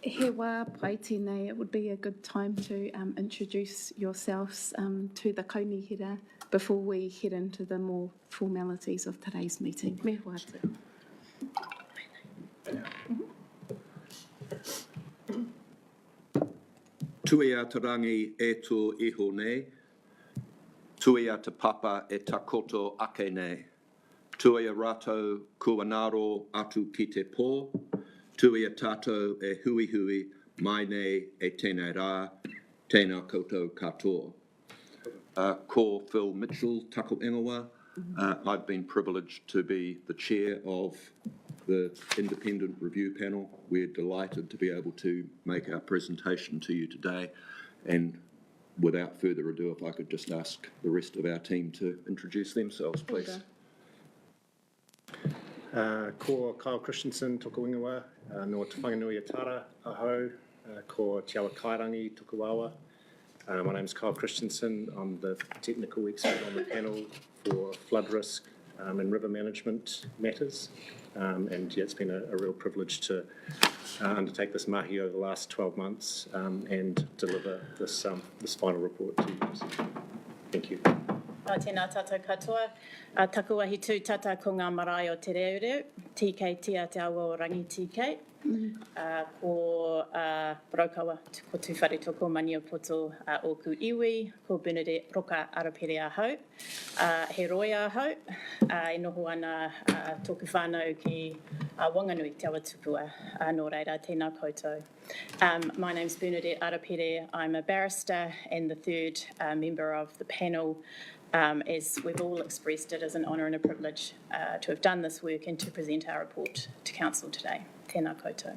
He wā pai tēnei, it would be a good time to introduce yourselves to the kaunihira before we head into the more formalities of today's meeting. Me hoa te. Tui a te rangi e tō iho nei, tui a te papa e takoto ake nei, tui a rātou kua ngaro atu ki te pō, tui a tātou e hui hui mai nei e tēnei rā, tēnā koutou katoa. Ko Phil Mitchell, Taco Ingoa. I've been privileged to be the chair of the independent review panel. We're delighted to be able to make our presentation to you today. And without further ado, if I could just ask the rest of our team to introduce themselves, please. Ko Kyle Christensen, Toko Ingoa, no Te Whanganui Atara, Aho, ko Te Awa Kairangi, Tukuwawa. My name's Kyle Christensen. I'm the technical expert on the panel for flood risk and river management matters. And yeah, it's been a real privilege to undertake this mahi over the last 12 months and deliver this final report to you. So, thank you. Tēnā tātou katoa. Takuwahi tū tata ko ngā marae o te reureu, TK tia te awa o rangi TK. Ko Raukawa, ko tūwhare toko mani o poto ōku iwi, ko Bernadette Roka Arapere Ahau. He roi ahau, e noho ana tōku whānau ki Wanganui te awa tupua, nō reira tēnā koutou. My name's Bernadette Arapere. I'm a barrister and the third member of the panel. As we've all expressed, it is an honour and a privilege to have done this work and to present our report to Council today. Tēnā koutou.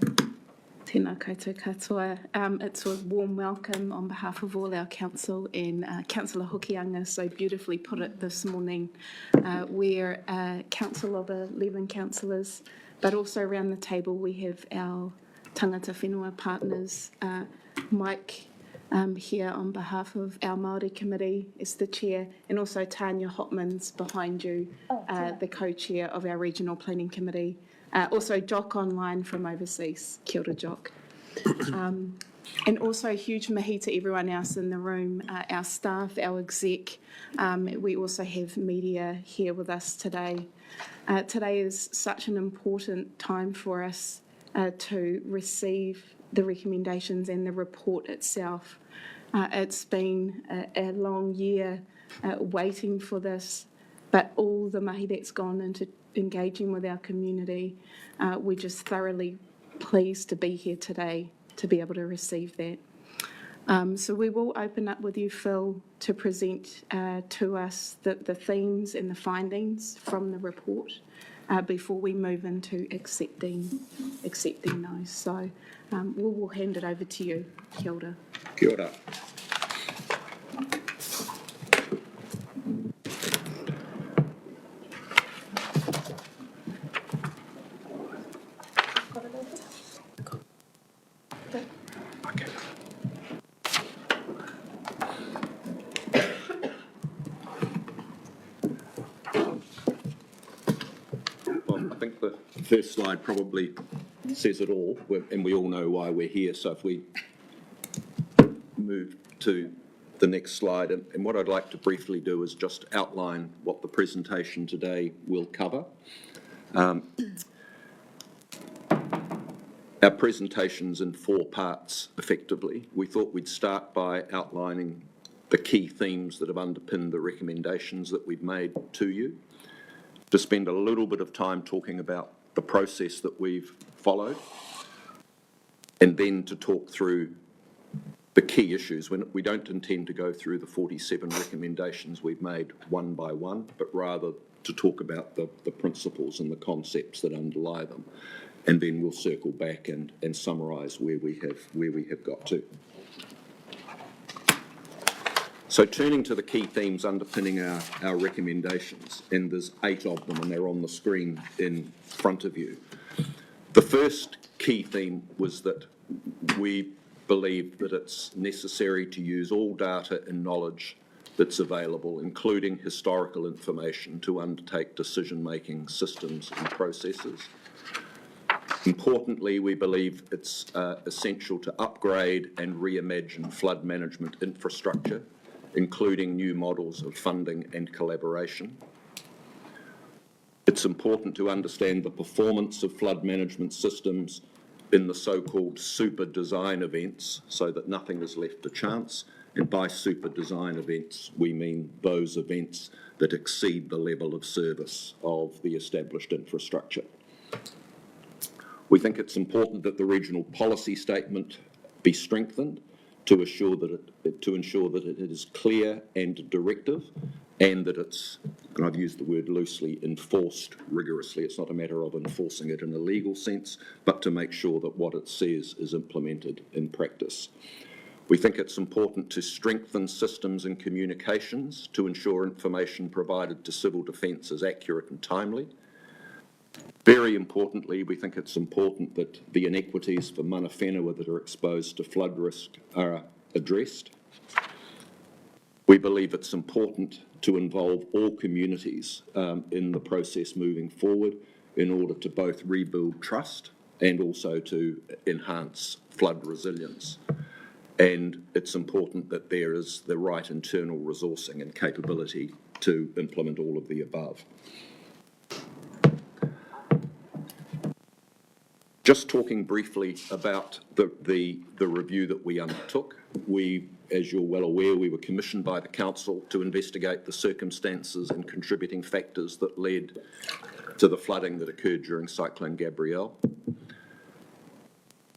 Tēnā koutou katoa. It's a warm welcome on behalf of all our council, and Councillor Hawke so beautifully put it this morning. We're a council of 11 councillors, but also around the table we have our tangata whenua partners. Mike here on behalf of our Māori committee is the chair, and also Tanya Hotmans behind you, the co-chair of our regional planning committee. Also Jock online from overseas. Kia ora, Jock. And also huge mihi to everyone else in the room, our staff, our exec. We also have media here with us today. Today is such an important time for us to receive the recommendations and the report itself. It's been a long year waiting for this, but all the mahi that's gone into engaging with our community, we're just thoroughly pleased to be here today to be able to receive that. So we will open up with you, Phil, to present to us the themes and the findings from the report before we move into accepting those. So we'll hand it over to you. Kia ora. Kia ora. First slide probably says it all, and we all know why we're here. So if we move to the next slide, and what I'd like to briefly do is just outline what the presentation today will cover. Our presentation's in 4 parts, effectively. We thought we'd start by outlining the key themes that have underpinned the recommendations that we've made to you, to spend a little bit of time talking about the process that we've followed, and then to talk through the key issues. We don't intend to go through the 47 recommendations we've made one by one, but rather to talk about the principles and the concepts that underlie them, and then we'll circle back and summarise where we have got to. So turning to the key themes underpinning our recommendations, and there's 8 of them and they're on the screen in front of you. The first key theme was that we believe that it's necessary to use all data and knowledge that's available, including historical information, to undertake decision-making systems and processes. Importantly, we believe it's essential to upgrade and reimagine flood management infrastructure, including new models of funding and collaboration. It's important to understand the performance of flood management systems in the so-called super design events so that nothing is left to chance. And by super design events, we mean those events that exceed the level of service of the established infrastructure. We think it's important that the regional policy statement be strengthened to ensure that it is clear and directive, and that it's, and I've used the word loosely, enforced rigorously. It's not a matter of enforcing it in a legal sense, but to make sure that what it says is implemented in practice. We think it's important to strengthen systems and communications to ensure information provided to civil defence is accurate and timely. Very importantly, we think it's important that the inequities for mana whenua that are exposed to flood risk are addressed. We believe it's important to involve all communities in the process moving forward in order to both rebuild trust and also to enhance flood resilience. And it's important that there is the right internal resourcing and capability to implement all of the above. Just talking briefly about the review that we undertook. We, as you're well aware, we were commissioned by the Council to investigate the circumstances and contributing factors that led to the flooding that occurred during Cyclone Gabrielle.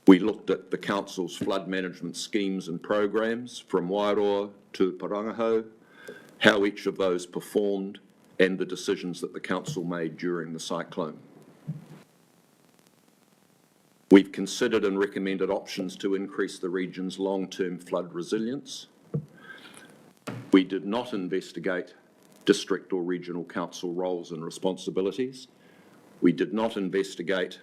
We looked at the Council's flood management schemes and programs from Wairoa to Parangaho, how each of those performed, and the decisions that the Council made during the cyclone. We've considered and recommended options to increase the region's long-term flood resilience. We did not investigate district or regional council roles and responsibilities. We did not investigate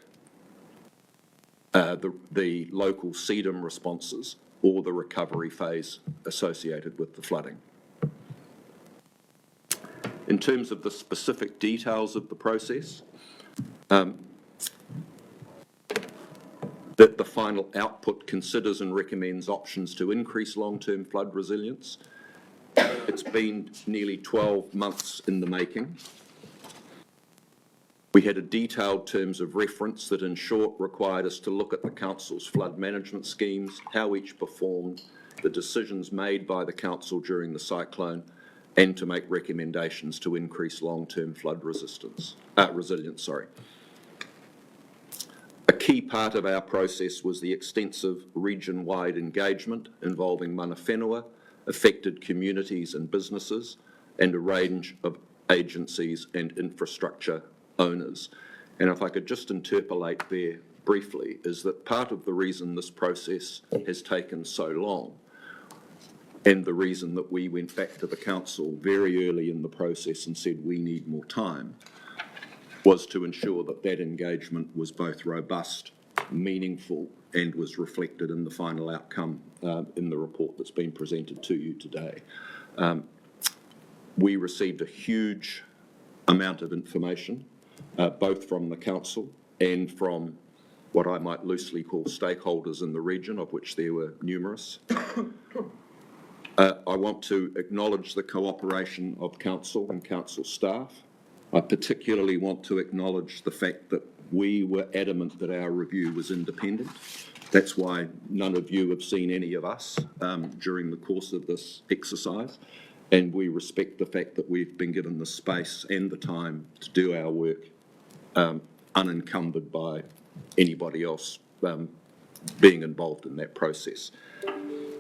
the local CEDAM responses or the recovery phase associated with the flooding. In terms of the specific details of the process, that the final output considers and recommends options to increase long-term flood resilience. It's been nearly 12 months in the making. We had a detailed terms of reference that in short required us to look at the Council's flood management schemes, how each performed, the decisions made by the Council during the cyclone, and to make recommendations to increase long-term flood resilience. A key part of our process was the extensive region-wide engagement involving mana whenua, affected communities and businesses, and a range of agencies and infrastructure owners. And if I could just interpolate there briefly, is that part of the reason this process has taken so long, and the reason that we went back to the Council very early in the process and said we need more time, was to ensure that that engagement was both robust, meaningful, and was reflected in the final outcome in the report that's been presented to you today. We received a huge amount of information, both from the Council and from what I might loosely call stakeholders in the region, of which there were numerous. I want to acknowledge the cooperation of Council and Council staff. I particularly want to acknowledge the fact that we were adamant that our review was independent. That's why none of you have seen any of us during the course of this exercise, and we respect the fact that we've been given the space and the time to do our work unencumbered by anybody else being involved in that process.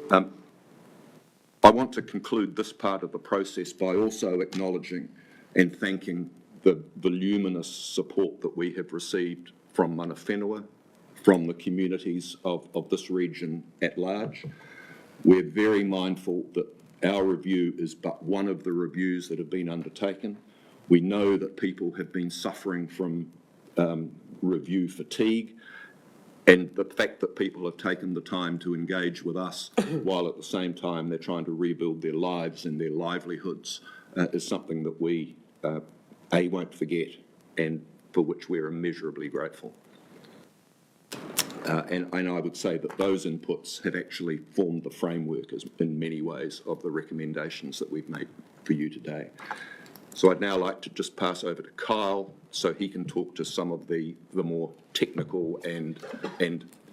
I want to conclude this part of the process by also acknowledging and thanking the voluminous support that we have received from mana whenua, from the communities of this region at large. We're very mindful that our review is but one of the reviews that have been undertaken. We know that people have been suffering from review fatigue, and the fact that people have taken the time to engage with us while at the same time they're trying to rebuild their lives and their livelihoods is something that we won't forget, and for which we're immeasurably grateful. And I would say that those inputs have actually formed the framework in many ways of the recommendations that we've made for you today. So I'd now like to just pass over to Kyle so he can talk to some of the more technical and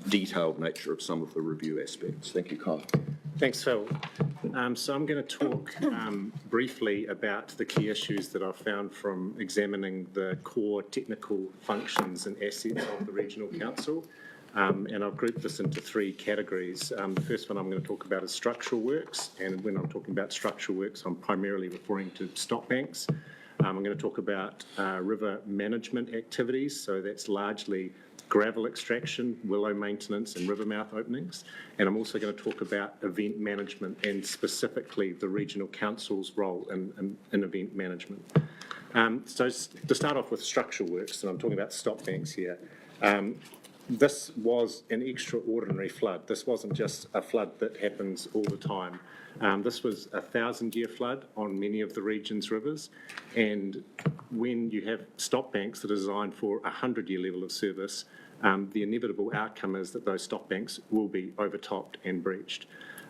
detailed nature of some of the review aspects. Thank you, Kyle. Thanks, Phil. So I'm going to talk briefly about the key issues that I've found from examining the core technical functions and assets of the Regional Council. And I've grouped this into three categories. The first one I'm going to talk about is structural works, and when I'm talking about structural works, I'm primarily referring to stop banks. I'm going to talk about river management activities, so that's largely gravel extraction, willow maintenance, and river mouth openings. And I'm also going to talk about event management and specifically the Regional Council's role in event management. So to start off with structural works, and I'm talking about stop banks here, this was an extraordinary flood. This wasn't just a flood that happens all the time. This was a 1,000-year flood on many of the region's rivers, and when you have stop banks that are designed for a 100-year level of service, the inevitable outcome is that those stop banks will be overtopped and breached.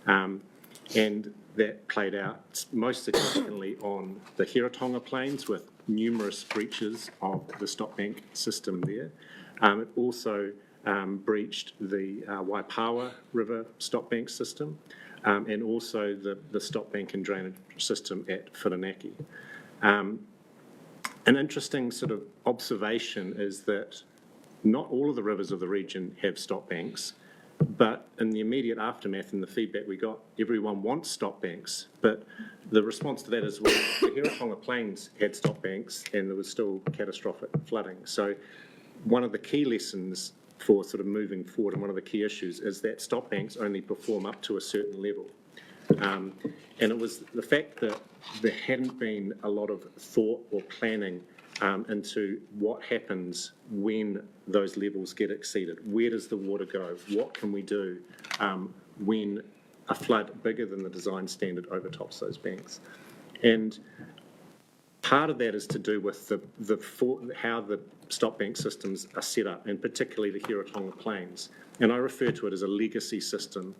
And that played out most significantly on the Hiratonga Plains with numerous breaches of the stop bank system there. It also breached the Waipawa River stop bank system and also the stop bank and drainage system at Whirinaki. An interesting sort of observation is that not all of the rivers of the region have stop banks, but in the immediate aftermath and the feedback we got, everyone wants stop banks. But the response to that is, well, the Hiratonga Plains had stop banks and there was still catastrophic flooding. So one of the key lessons for sort of moving forward and one of the key issues is that stop banks only perform up to a certain level. And it was the fact that there hadn't been a lot of thought or planning into what happens when those levels get exceeded. Where does the water go? What can we do when a flood bigger than the design standard overtops those banks? And part of that is to do with how the stop bank systems are set up, and particularly the Hiratonga Plains. And I refer to it as a legacy system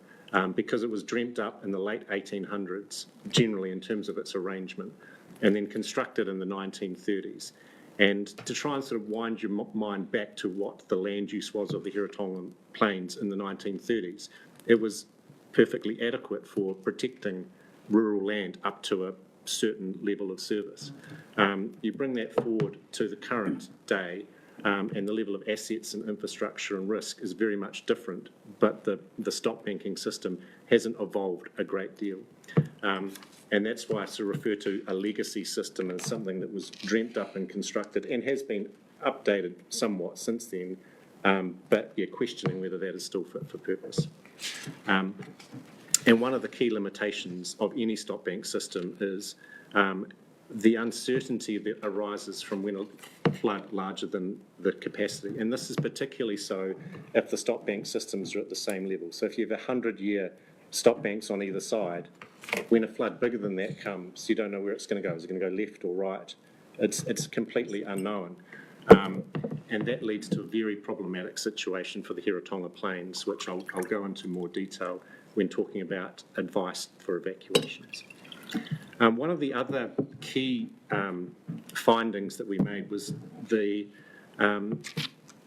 because it was dreamt up in the late 1800s, generally in terms of its arrangement, and then constructed in the 1930s. And to try and sort of wind your mind back to what the land use was of the Hiratonga Plains in the 1930s, it was perfectly adequate for protecting rural land up to a certain level of service. You bring that forward to the current day, and the level of assets and infrastructure and risk is very much different, but the stop banking system hasn't evolved a great deal. And that's why I sort of refer to a legacy system as something that was dreamt up and constructed and has been updated somewhat since then, but yeah, questioning whether that is still fit for purpose. And one of the key limitations of any stop bank system is the uncertainty that arises from when a flood larger than the capacity. And this is particularly so if the stop bank systems are at the same level. So if you have 100-year stop banks on either side, when a flood bigger than that comes, you don't know where it's going to go. Is it going to go left or right? It's completely unknown. And that leads to a very problematic situation for the Hiratonga Plains, which I'll go into more detail when talking about advice for evacuations. One of the other key findings that we made was the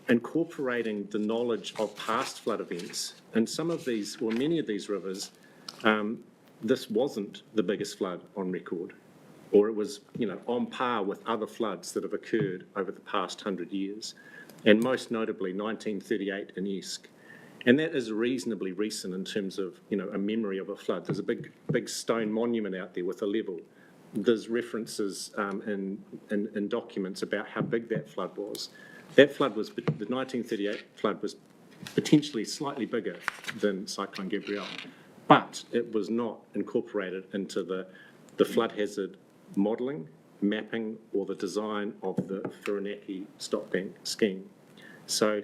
incorporating the knowledge of past flood events. And some of these, or many of these rivers, this wasn't the biggest flood on record, or it was, on par with other floods that have occurred over the past 100 years, and most notably 1938 in Esk. And that is reasonably recent in terms of, a memory of a flood. There's a big stone monument out there with a level. There's references in documents about how big that flood was. That flood was, the 1938 flood was potentially slightly bigger than Cyclone Gabrielle, but it was not incorporated into the flood hazard modelling, mapping, or the design of the Whirinaki stop bank scheme. So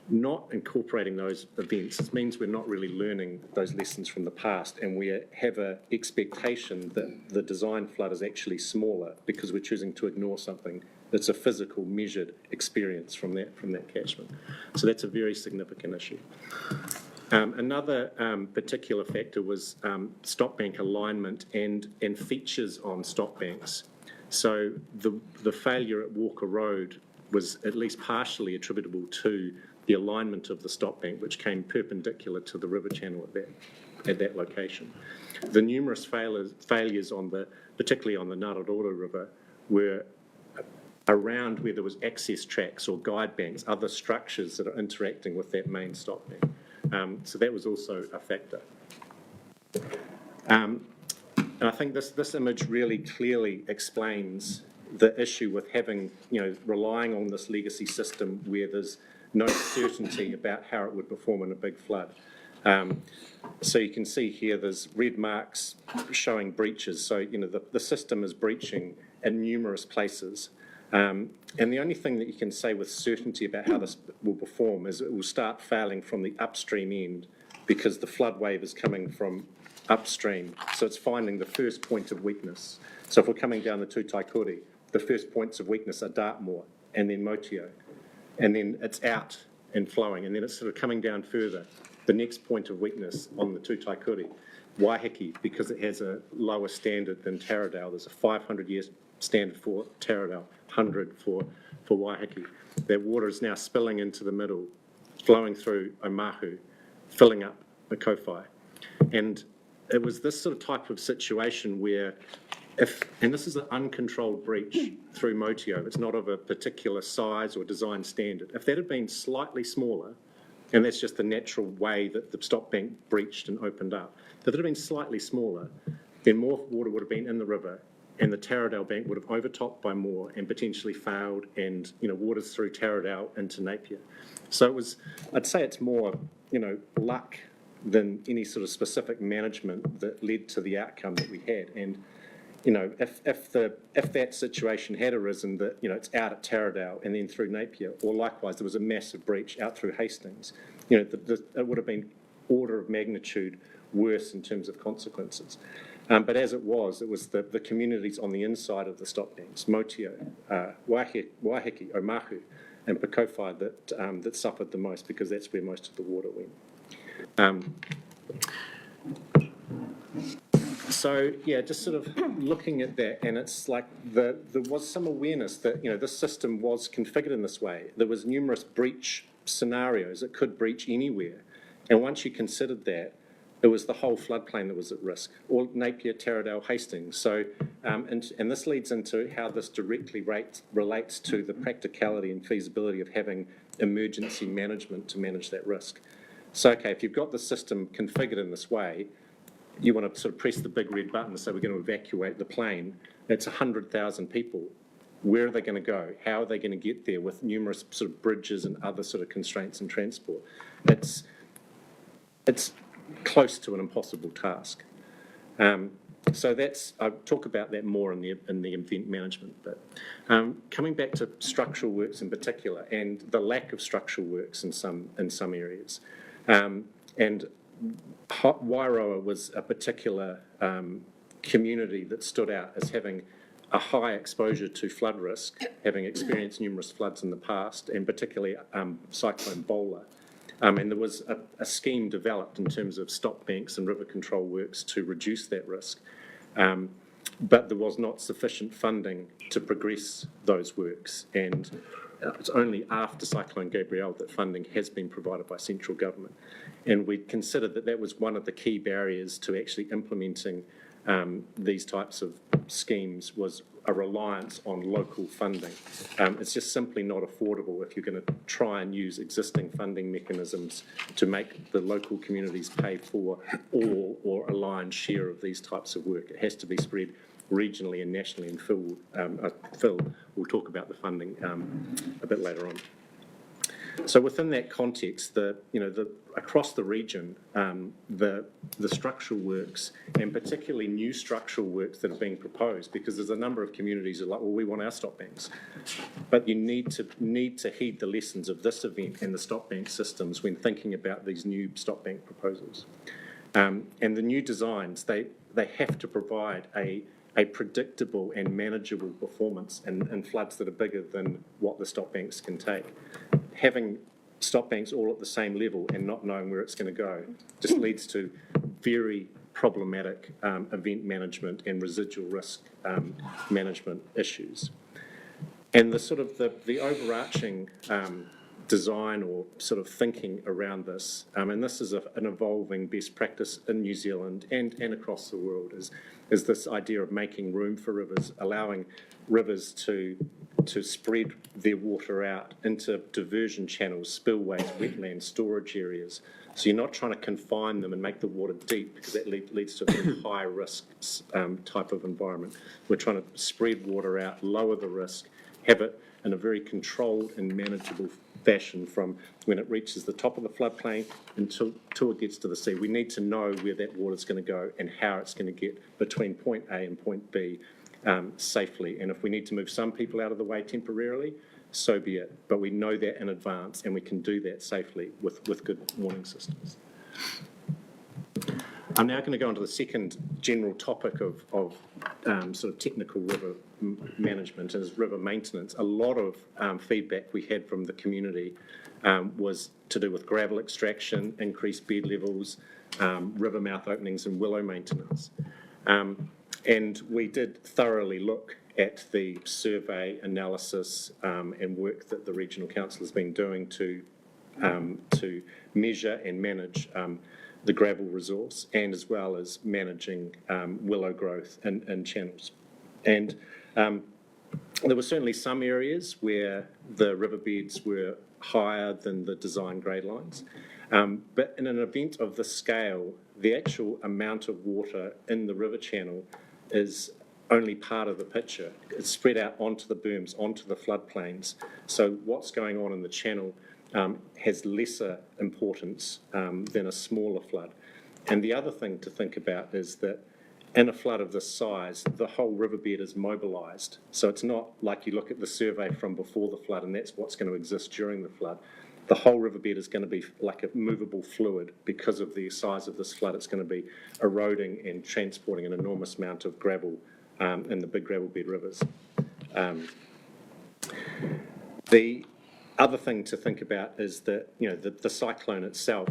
not incorporating those events means we're not really learning those lessons from the past, and we have an expectation that the design flood is actually smaller because we're choosing to ignore something It's a physical, measured experience from that catchment. So that's a very significant issue. Another particular factor was stop bank alignment and features on stop banks. So the failure at Walker Road was at least partially attributable to the alignment of the stop bank, which came perpendicular to the river channel at that location. The numerous failures particularly on the Ngāraroto River, were around where there was access tracks or guide banks, other structures that are interacting with that main stop bank. So that was also a factor. And I think this image really clearly explains the issue with having, relying on this legacy system where there's no certainty about how it would perform in a big flood. So you can see here there's red marks showing breaches. So, the system is breaching in numerous places. And the only thing that you can say with certainty about how this will perform is it will start failing from the upstream end because the flood wave is coming from upstream. So it's finding the first point of weakness. So if we're coming down the Tutaikuri, the first points of weakness are Dartmoor and then Motio. And then it's out and flowing. And then it's sort of coming down further. The next point of weakness on the Tutaikuri, Waiheke, because it has a lower standard than Taradale. There's a 500-year standard for Taradale, 100 for Waiheke. That water is now spilling into the middle, flowing through Omahu, filling up the Kowhai. And it was this sort of type of situation where and this is an uncontrolled breach through Motio, it's not of a particular size or design standard. If that had been slightly smaller, and that's just the natural way that the stop bank breached and opened up, if it had been slightly smaller, then more water would have been in the river, and the Taradale bank would have overtopped by more and potentially failed, and waters through Taradale into Napier. So I'd say it's more luck than any sort of specific management that led to the outcome that we had. And if that situation had arisen that it's out at Taradale and then through Napier, or likewise there was a massive breach out through Hastings, it would have been order of magnitude worse in terms of consequences. But as it was the communities on the inside of the stop banks, Motio, Waiheke, Omahu, and Pakowhai that suffered the most because that's where most of the water went. So, just sort of looking at that, and it's like there was some awareness that, this system was configured in this way. There was numerous breach scenarios. It could breach anywhere. And once you considered that, it was the whole floodplain that was at risk, or Napier, Taradale, Hastings. So, and this leads into how this directly relates to the practicality and feasibility of having emergency management to manage that risk. So, okay, if you've got the system configured in this way, you want to sort of press the big red button and say we're going to evacuate the plain. It's 100,000 people. Where are they going to go? How are they going to get there with numerous sort of bridges and other sort of constraints in transport? It's close to an impossible task. So I'll talk about that more in the event management bit. Coming back to structural works in particular, and the lack of structural works in some areas, and Wairoa was a particular community that stood out as having a high exposure to flood risk, having experienced numerous floods in the past, and particularly Cyclone Bowler. And there was a scheme developed in terms of stop banks and river control works to reduce that risk. But there was not sufficient funding to progress those works. And it's only after Cyclone Gabrielle that funding has been provided by central government. And we considered that was one of the key barriers to actually implementing these types of schemes was a reliance on local funding. It's just simply not affordable if you're going to try and use existing funding mechanisms to make the local communities pay for all or a lion's share of these types of work. It has to be spread regionally and nationally, and Phil will talk about the funding a bit later on. So within that context, across the region, the structural works, and particularly new structural works that are being proposed, because there's a number of communities that are like, well, we want our stop banks, but you need to heed the lessons of this event and the stop bank systems when thinking about these new stop bank proposals. And the new designs, they have to provide a a predictable and manageable performance in floods that are bigger than what the stop banks can take. Having stop banks all at the same level and not knowing where it's going to go just leads to very problematic event management and residual risk management issues. And the overarching design or sort of thinking around this, and this is an evolving best practice in New Zealand and across the world, is this idea of making room for rivers, allowing rivers to spread their water out into diversion channels, spillways, wetlands, storage areas. So you're not trying to confine them and make the water deep, because that leads to a very high risk type of environment. We're trying to spread water out, lower the risk, have it in a very controlled and manageable fashion from when it reaches the top of the floodplain until it gets to the sea. We need to know where that water is going to go and how it's going to get between point A and point B safely. And if we need to move some people out of the way temporarily, so be it. But we know that in advance, and we can do that safely with good warning systems. I'm now going to go on to the second general topic of sort of technical river management, is river maintenance. A lot of feedback we had from the community was to do with gravel extraction, increased bed levels, river mouth openings and willow maintenance. And we did thoroughly look at the survey, analysis and work that the Regional Council has been doing to measure and manage the gravel resource, and as well as managing willow growth in channels. And there were certainly some areas where the riverbeds were higher than the design grade lines. But in an event of this scale, the actual amount of water in the river channel is only part of the picture. It's spread out onto the berms, onto the floodplains. So what's going on in the channel has lesser importance than a smaller flood. And the other thing to think about is that in a flood of this size, the whole riverbed is mobilised. So it's not like you look at the survey from before the flood and that's what's going to exist during the flood. The whole riverbed is going to be like a movable fluid because of the size of this flood. It's going to be eroding and transporting an enormous amount of gravel in the big gravel bed rivers. The other thing to think about is that the cyclone itself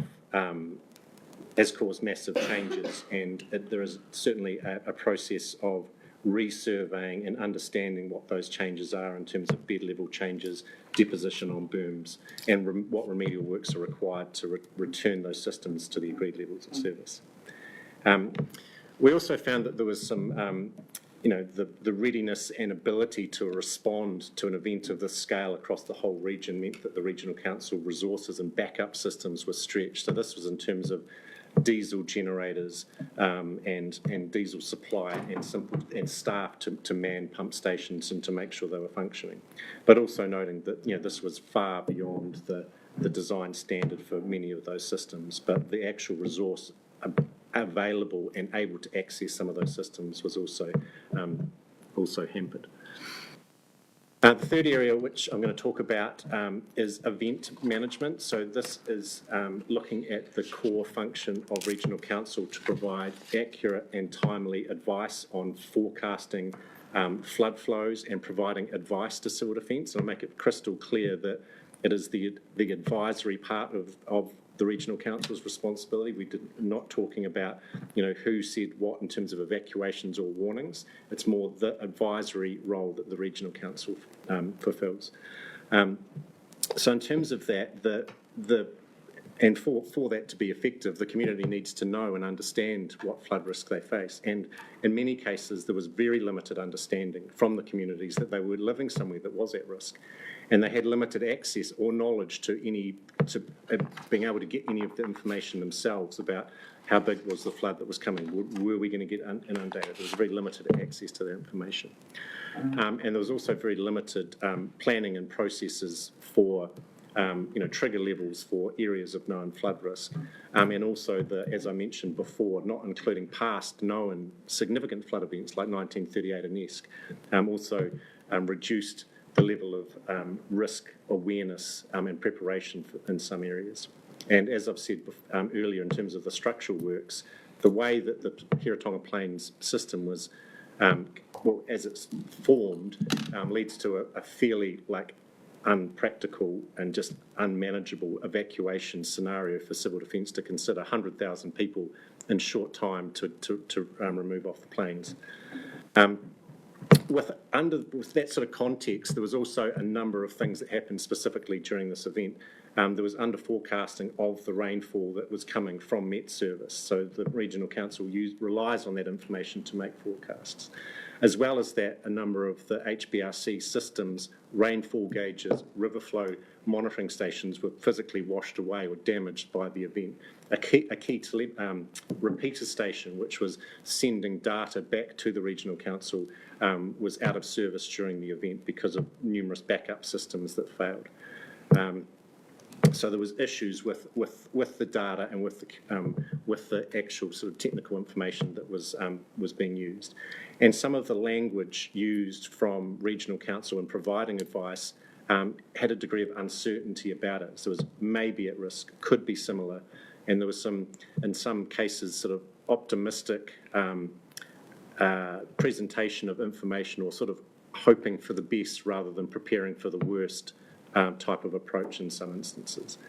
has caused massive changes, and there is certainly a process of resurveying and understanding what those changes are in terms of bed level changes, deposition on berms, and what remedial works are required to return those systems to the agreed levels of service. We also found that there was some the readiness and ability to respond to an event of this scale across the whole region meant that the Regional Council resources and backup systems were stretched. So this was in terms of diesel generators and diesel supply and staff to man pump stations and to make sure they were functioning. But also noting that this was far beyond the design standard for many of those systems, but the actual resource available and able to access some of those systems was also hampered. The third area which I'm going to talk about is event management. So this is looking at the core function of Regional Council to provide accurate and timely advice on forecasting flood flows and providing advice to civil defence. I'll make it crystal clear that it is the advisory part of the Regional Council's responsibility. We're not talking about, who said what in terms of evacuations or warnings. It's more the advisory role that the Regional Council fulfills. So in terms of that, and for that to be effective, the community needs to know and understand what flood risk they face. And in many cases, there was very limited understanding from the communities that they were living somewhere that was at risk. And they had limited access or knowledge to being able to get any of the information themselves about how big was the flood that was coming. Were we going to get inundated? There was very limited access to that information. And there was also very limited planning and processes for trigger levels for areas of known flood risk. And also, as I mentioned before, not including past known significant flood events like 1938 in Esk, also reduced the level of risk awareness and preparation in some areas. And as I've said earlier, in terms of the structural works, the way that the Hiratonga Plains system was as it's formed, leads to a fairly unpractical and just unmanageable evacuation scenario for civil defence to consider 100,000 people in short time to remove off the planes. With that sort of context, there was also a number of things that happened specifically during this event. There was under forecasting of the rainfall that was coming from Met Service, so the Regional Council relies on that information to make forecasts. As well as that, a number of the HBRC systems, rainfall gauges, river flow monitoring stations were physically washed away or damaged by the event. A key repeater station, which was sending data back to the Regional Council, was out of service during the event because of numerous backup systems that failed. So there was issues with the data and with the actual sort of technical information that was being used. And some of the language used from Regional Council in providing advice had a degree of uncertainty about it. So it was maybe at risk, could be similar, and there was some, in some cases, sort of optimistic presentation of information, or sort of hoping for the best rather than preparing for the worst type of approach in some instances.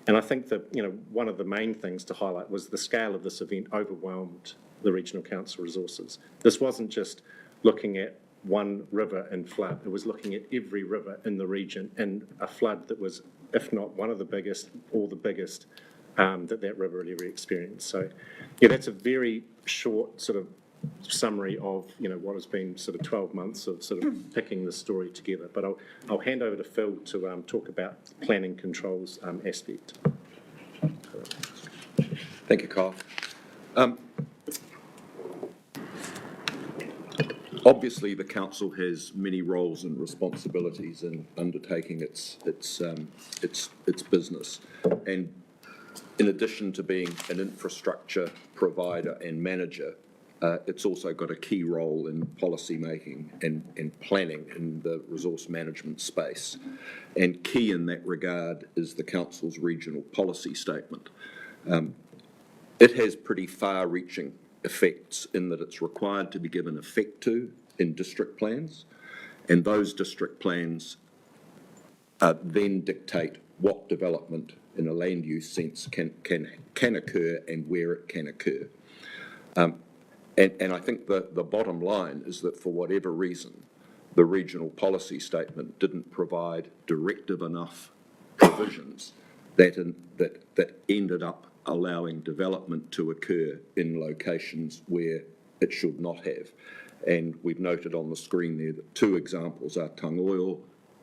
And I think that, one of the main things to highlight was the scale of this event overwhelmed the Regional Council resources. This wasn't just looking at one river in flood, it was looking at every river in the region in a flood that was, if not one of the biggest, or the biggest that river had ever experienced. So, yeah, that's a very short sort of summary of what has been sort of 12 months of sort of picking the story together. But I'll hand over to Phil to talk about the planning controls aspect. Thank you, Kyle. Obviously, the council has many roles and responsibilities in undertaking its business, and in addition to being an infrastructure provider and manager, it's also got a key role in policy making and planning in the resource management space. And key in that regard is the council's regional policy statement. It has pretty far-reaching effects in that it's required to be given effect to in district plans, and those district plans then dictate what development in a land use sense can occur and where it can occur. And I think the bottom line is that for whatever reason, the regional policy statement didn't provide directive enough provisions that ended up allowing development to occur in locations where it should not have. And we've noted on the screen there that two examples are Tangoil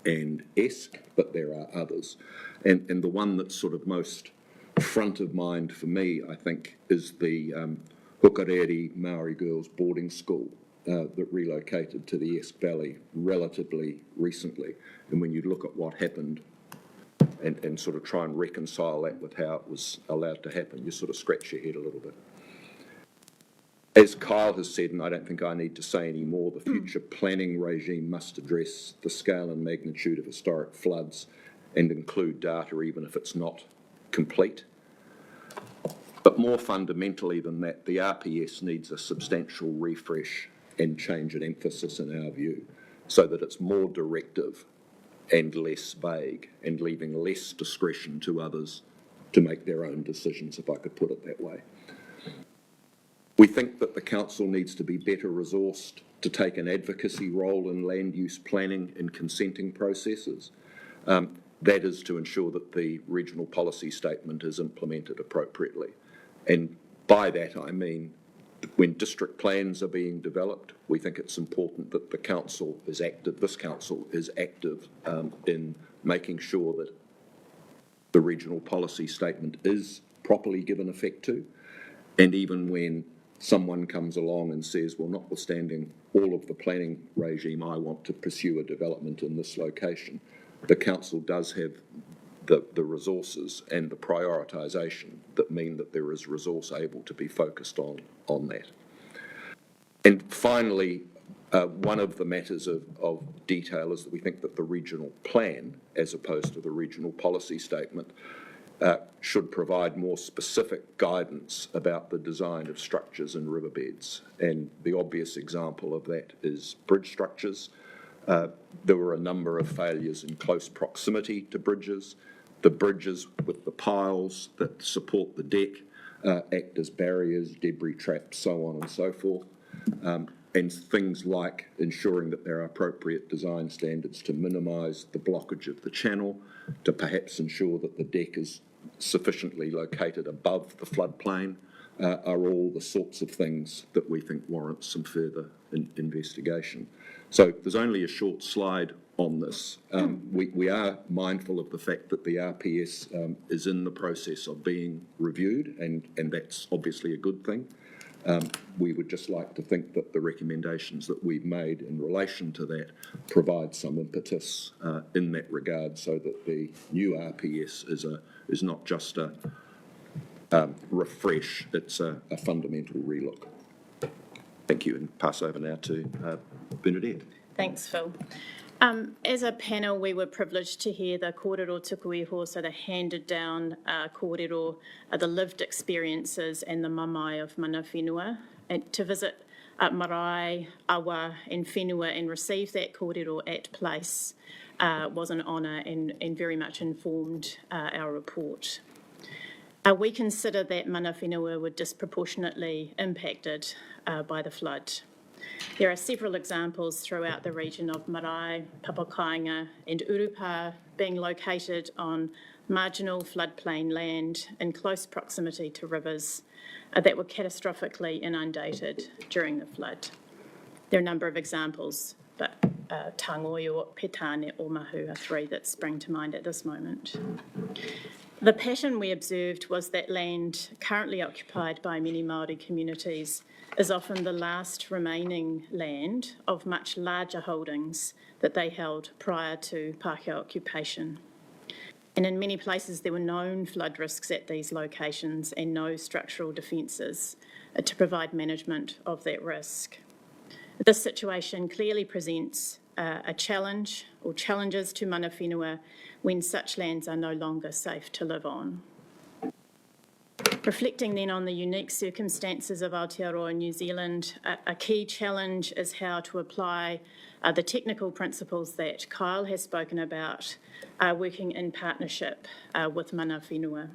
and Esk, but there are others. And the one that's sort of most front of mind for me, I think, is the Hukarere Maori Girls Boarding School that relocated to the Esk Valley relatively recently. And when you look at what happened and sort of try and reconcile that with how it was allowed to happen, you sort of scratch your head a little bit. As Kyle has said, and I don't think I need to say any more, the future planning regime must address the scale and magnitude of historic floods and include data even if it's not complete. But more fundamentally than that, the RPS needs a substantial refresh and change in emphasis in our view, so that it's more directive and less vague and leaving less discretion to others to make their own decisions, if I could put it that way. We think that the council needs to be better resourced to take an advocacy role in land use planning and consenting processes. That is to ensure that the regional policy statement is implemented appropriately. And by that I mean when district plans are being developed, we think it's important that the council is active, this council is active in making sure that the regional policy statement is properly given effect to. And even when someone comes along and says, well, notwithstanding all of the planning regime, I want to pursue a development in this location, the council does have the resources and the prioritisation that mean that there is resource able to be focused on that. And finally, one of the matters of detail is that we think that the regional plan, as opposed to the regional policy statement, should provide more specific guidance about the design of structures and riverbeds. And the obvious example of that is bridge structures. There were a number of failures in close proximity to bridges. The bridges with the piles that support the deck act as barriers, debris traps, so on and so forth. And things like ensuring that there are appropriate design standards to minimise the blockage of the channel, to perhaps ensure that the deck is sufficiently located above the floodplain, are all the sorts of things that we think warrant some further investigation. So there's only a short slide on this. We are mindful of the fact that the RPS is in the process of being reviewed, and that's obviously a good thing. We would just like to think that the recommendations that we've made in relation to that provide some impetus in that regard, so that the new RPS is not just a refresh, it's a fundamental relook. Thank you, and pass over now to Bernadette. Thanks, Phil. As a panel, we were privileged to hear the kōrero tuku iho, so the handed down kōrero, the lived experiences and the mamae of mana whenua, and to visit marae, awa and whenua and receive that kōrero at place was an honour and very much informed our report. We consider that mana whenua were disproportionately impacted by the flood. There are several examples throughout the region of marae, Papakainga and Urupa being located on marginal floodplain land in close proximity to rivers that were catastrophically inundated during the flood. There are a number of examples, but Tangoio, Petane, Omahu are three that spring to mind at this moment. The pattern we observed was that land currently occupied by many Māori communities is often the last remaining land of much larger holdings that they held prior to Pākehā occupation. And in many places there were known flood risks at these locations and no structural defences to provide management of that risk. This situation clearly presents a challenge or challenges to mana whenua when such lands are no longer safe to live on. Reflecting then on the unique circumstances of Aotearoa New Zealand, a key challenge is how to apply the technical principles that Kyle has spoken about, working in partnership with mana whenua.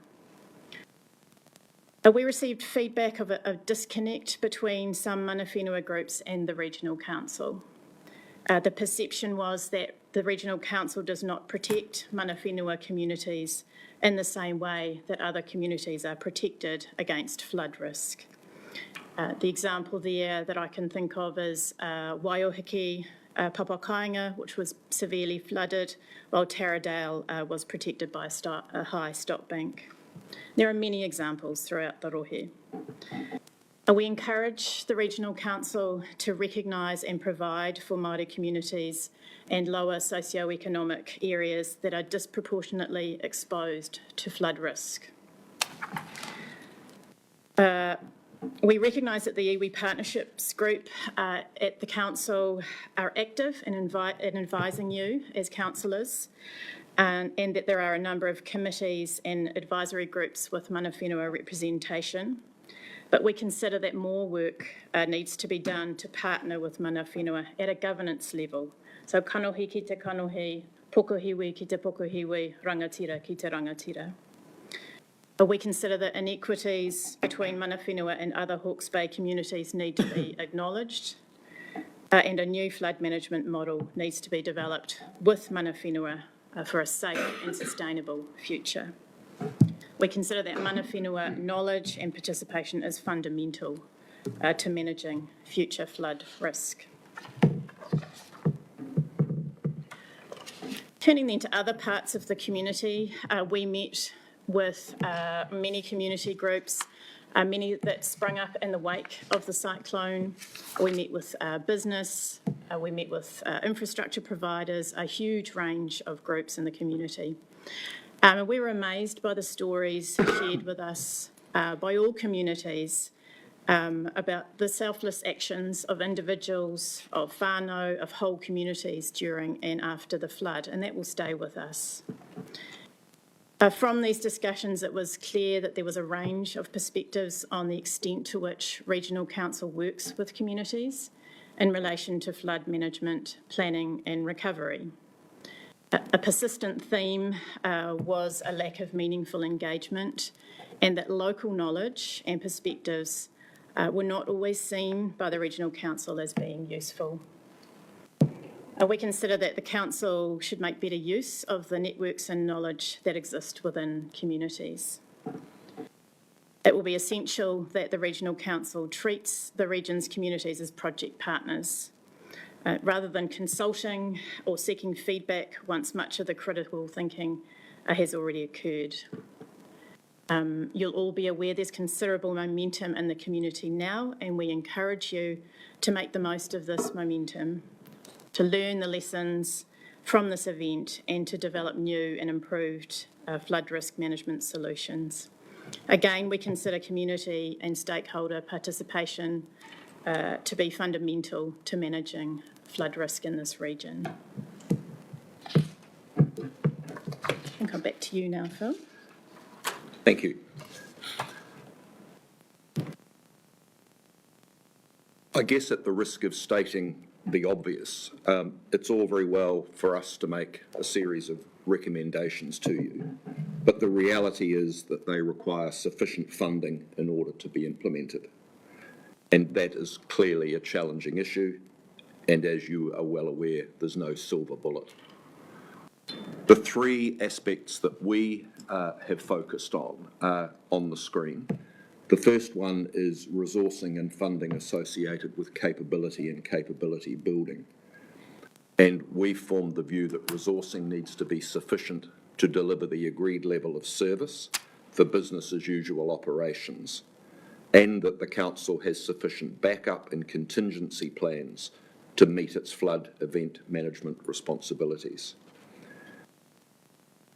We received feedback of a disconnect between some mana whenua groups and the Regional Council. The perception was that the Regional Council does not protect mana whenua communities in the same way that other communities are protected against flood risk. The example there that I can think of is Waiohiki, Papakainga, which was severely flooded, while Taradale was protected by a high stock bank. There are many examples throughout the rohe. We encourage the Regional Council to recognise and provide for Māori communities and lower socioeconomic areas that are disproportionately exposed to flood risk. We recognise that the iwi Partnerships Group at the Council are active in advising you as councillors, and that there are a number of committees and advisory groups with mana whenua representation. But we consider that more work needs to be done to partner with mana whenua at a governance level. So kanohi ki te kanohi, pokohiwi ki te pokohiwi, rangatira ki te rangatira. We consider that inequities between mana whenua and other Hawke's Bay communities need to be acknowledged, and a new flood management model needs to be developed with mana whenua for a safe and sustainable future. We consider that mana whenua knowledge and participation is fundamental to managing future flood risk. Turning then to other parts of the community, we met with many community groups, many that sprung up in the wake of the cyclone. We met with business, we met with infrastructure providers, a huge range of groups in the community. We were amazed by the stories shared with us by all communities about the selfless actions of individuals, of whānau, of whole communities during and after the flood, and that will stay with us. From these discussions, it was clear that there was a range of perspectives on the extent to which Regional Council works with communities in relation to flood management, planning and recovery. A persistent theme was a lack of meaningful engagement, and that local knowledge and perspectives were not always seen by the Regional Council as being useful. We consider that the Council should make better use of the networks and knowledge that exist within communities. It will be essential that the Regional Council treats the region's communities as project partners, rather than consulting or seeking feedback once much of the critical thinking has already occurred. You'll all be aware there's considerable momentum in the community now, and we encourage you to make the most of this momentum, to learn the lessons from this event and to develop new and improved flood risk management solutions. Again, we consider community and stakeholder participation to be fundamental to managing flood risk in this region. I'll come back to you now, Phil. Thank you. I guess at the risk of stating the obvious, it's all very well for us to make a series of recommendations to you, but the reality is that they require sufficient funding in order to be implemented. And that is clearly a challenging issue, and as you are well aware, there's no silver bullet. The three aspects that we have focused on are on the screen. The first one is resourcing and funding associated with capability and capability building. And we formed the view that resourcing needs to be sufficient to deliver the agreed level of service for business as usual operations, and that the Council has sufficient backup and contingency plans to meet its flood event management responsibilities.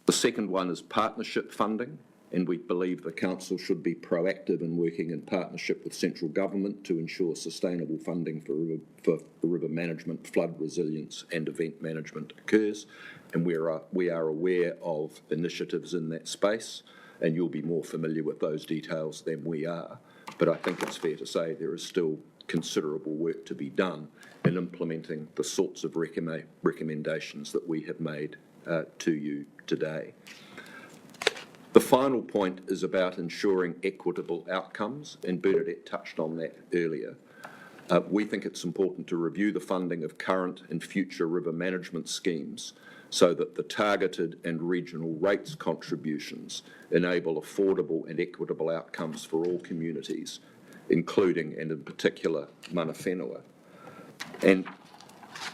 The second one is partnership funding, and we believe the Council should be proactive in working in partnership with central government to ensure sustainable funding for river management, flood resilience and event management occurs. And we are aware of initiatives in that space, and you'll be more familiar with those details than we are. But I think it's fair to say there is still considerable work to be done in implementing the sorts of recommendations that we have made to you today. The final point is about ensuring equitable outcomes, and Bernadette touched on that earlier. We think it's important to review the funding of current and future river management schemes so that the targeted and regional rates contributions enable affordable and equitable outcomes for all communities, including and in particular mana whenua.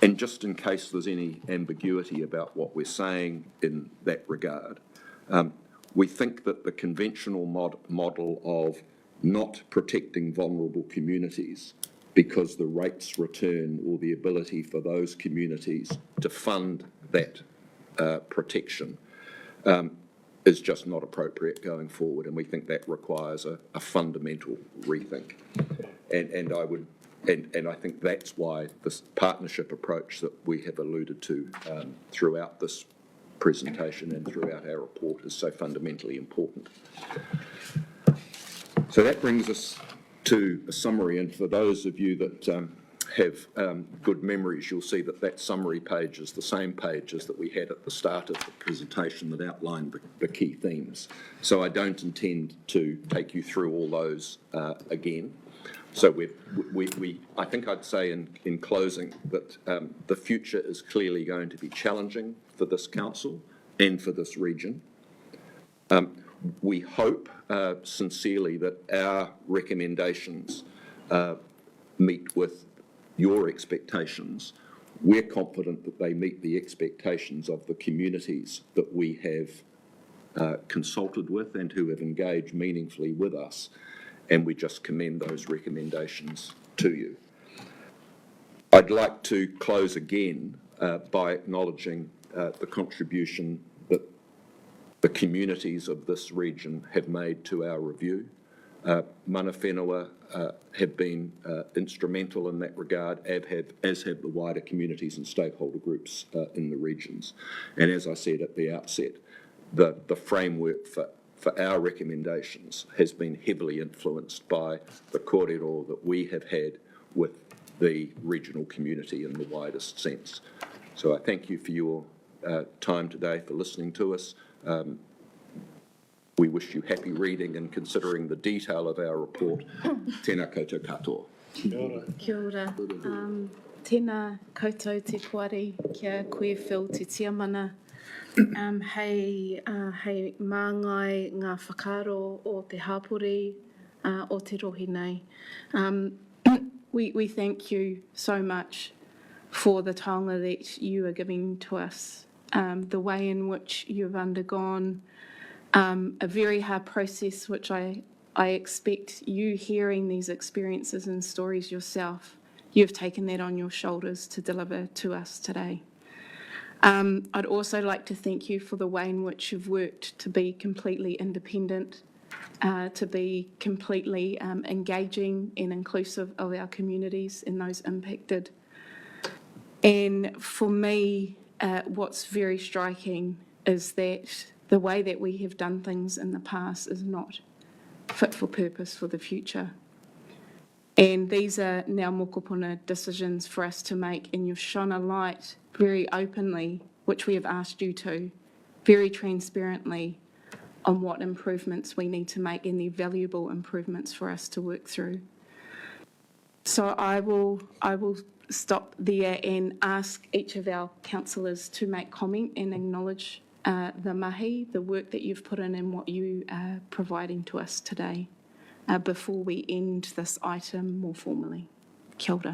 And just in case there's any ambiguity about what we're saying in that regard, we think that the conventional model of not protecting vulnerable communities because the rates return or the ability for those communities to fund that protection is just not appropriate going forward, and we think that requires a fundamental rethink. And I think that's why this partnership approach that we have alluded to throughout this presentation and throughout our report is so fundamentally important. So that brings us to a summary, and for those of you that have good memories, you'll see that that summary page is the same pages that we had at the start of the presentation that outlined the key themes. So I don't intend to take you through all those again. So I think I'd say in closing that the future is clearly going to be challenging for this council and for this region. We hope sincerely that our recommendations meet with your expectations. We're confident that they meet the expectations of the communities that we have consulted with and who have engaged meaningfully with us, and we just commend those recommendations to you. I'd like to close again by acknowledging the contribution that the communities of this region have made to our review. Mana whenua have been instrumental in that regard, as have the wider communities and stakeholder groups in the regions. And as I said at the outset, the framework for our recommendations has been heavily influenced by the kōrero that we have had with the regional community in the widest sense. So I thank you for your time today, for listening to us. We wish you happy reading and considering the detail of our report. Tēnā koutou katoa. Kia ora. Tēnā koutou te kuari, kia koe Phil te tiamana. Hei māngai ngā whakaro o te hapori o te rohi nei. We thank you so much for the taonga that you are giving to us, the way in which you've undergone a very hard process, which I expect you hearing these experiences and stories yourself, you've taken that on your shoulders to deliver to us today. I'd also like to thank you for the way in which you've worked to be completely independent, to be completely engaging and inclusive of our communities and those impacted. And for me, what's very striking is that the way that we have done things in the past is not fit for purpose for the future. And these are now mokopuna decisions for us to make, and you've shone a light very openly, which we have asked you to, very transparently, on what improvements we need to make and the valuable improvements for us to work through. So I will stop there and ask each of our councillors to make comment and acknowledge the mahi, the work that you've put in and what you are providing to us today before we end this item more formally. Kia ora.